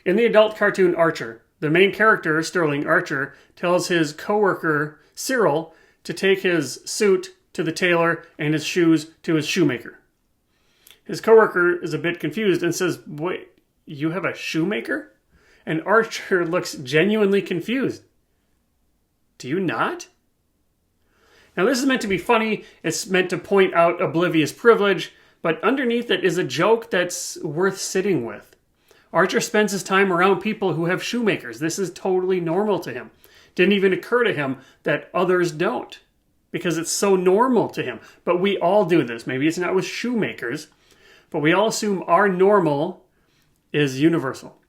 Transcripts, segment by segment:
In the adult cartoon Archer, the main character, Sterling Archer, tells his coworker, Cyril, to take his suit to the tailor and his shoes to his shoemaker. His coworker is a bit confused and says, "Wait, you have a shoemaker?" And Archer looks genuinely confused. "Do you not?" Now this is meant to be funny. It's meant to point out oblivious privilege, but underneath it is a joke that's worth sitting with. Archer spends his time around people who have shoemakers. This is totally normal to him. Didn't even occur to him that others don't, because it's so normal to him. But we all do this. Maybe it's not with shoemakers, but we all assume our normal is universal.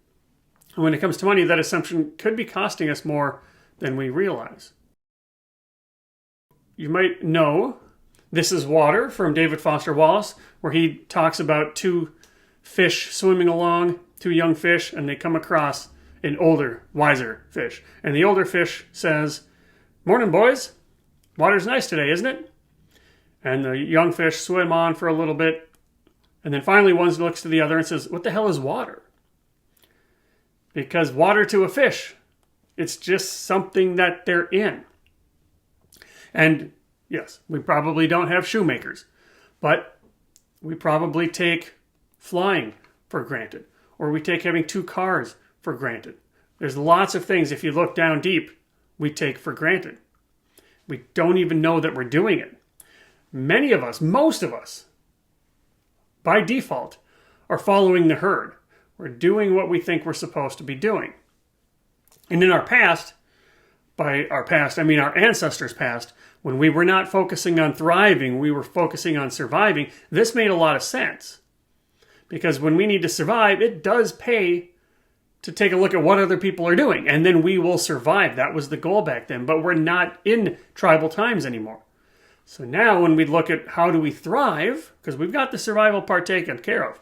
And when it comes to money, that assumption could be costing us more than we realize. You might know This Is Water from David Foster Wallace, where he talks about two fish swimming along, two young fish, and they come across an older, wiser fish. And the older fish says, "Morning, boys. Water's nice today, isn't it?" And the young fish swim on for a little bit, and then finally one looks to the other and says, "What the hell is water?" Because water to a fish, it's just something that they're in. And yes, we probably don't have shoemakers, but we probably take flying for granted, or we take having two cars for granted. There's lots of things, if you look down deep, we take for granted. We don't even know that we're doing it. Many of us, most of us, by default, are following the herd. We're doing what we think we're supposed to be doing. And in our past, by our past, I mean our ancestors' past, when we were not focusing on thriving, we were focusing on surviving, this made a lot of sense. Because when we need to survive, it does pay to take a look at what other people are doing, and then we will survive. That was the goal back then, but we're not in tribal times anymore. So now when we look at how do we thrive, because we've got the survival part taken care of,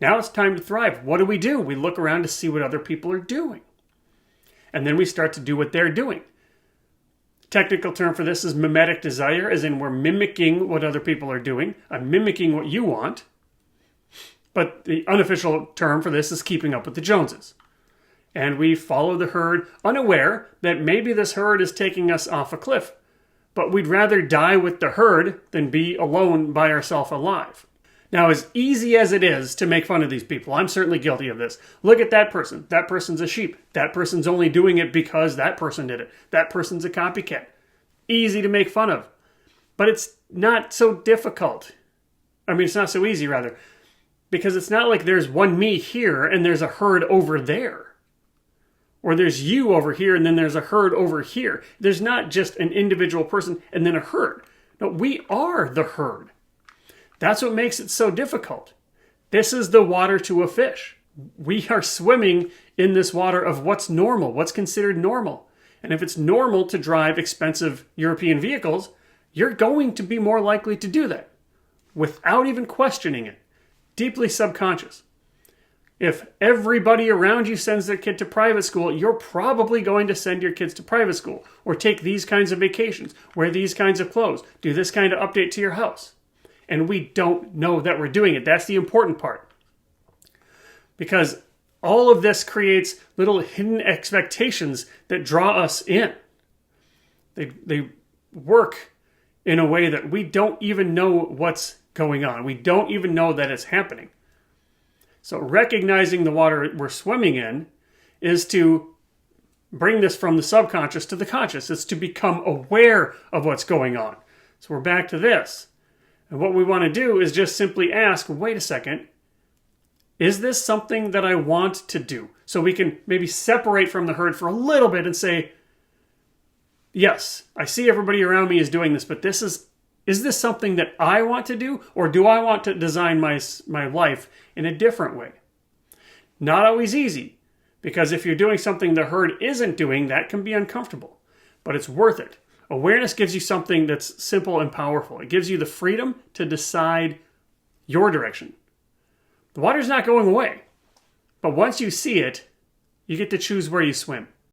now it's time to thrive. What do? We look around to see what other people are doing. And then we start to do what they're doing. Technical term for this is mimetic desire, as in we're mimicking what other people are doing. I'm mimicking what you want. But the unofficial term for this is keeping up with the Joneses. And we follow the herd, unaware that maybe this herd is taking us off a cliff. But we'd rather die with the herd than be alone by ourselves alive. Now, as easy as it is to make fun of these people, I'm certainly guilty of this. Look at that person. That person's a sheep. That person's only doing it because that person did it. That person's a copycat. Easy to make fun of. But it's not so difficult. I mean, it's not so easy, rather. Because it's not like there's one me here and there's a herd over there. Or there's you over here and then there's a herd over here. There's not just an individual person and then a herd. No, we are the herd. That's what makes it so difficult. This is the water to a fish. We are swimming in this water of what's normal, what's considered normal. And if it's normal to drive expensive European vehicles, you're going to be more likely to do that without even questioning it. Deeply subconscious. If everybody around you sends their kid to private school, you're probably going to send your kids to private school or take these kinds of vacations, wear these kinds of clothes, do this kind of update to your house. And we don't know that we're doing it. That's the important part. Because all of this creates little hidden expectations that draw us in. They work in a way that we don't even know what's going on. We don't even know that it's happening. So recognizing the water we're swimming in is to bring this from the subconscious to the conscious. It's to become aware of what's going on. So we're back to this. And what we want to do is just simply ask, wait a second, is this something that I want to do? So we can maybe separate from the herd for a little bit and say, yes, I see everybody around me is doing this, but is this something that I want to do? Or do I want to design my life in a different way? Not always easy, because if you're doing something the herd isn't doing, that can be uncomfortable, but it's worth it. Awareness gives you something that's simple and powerful. It gives you the freedom to decide your direction. The water's not going away, but once you see it, you get to choose where you swim.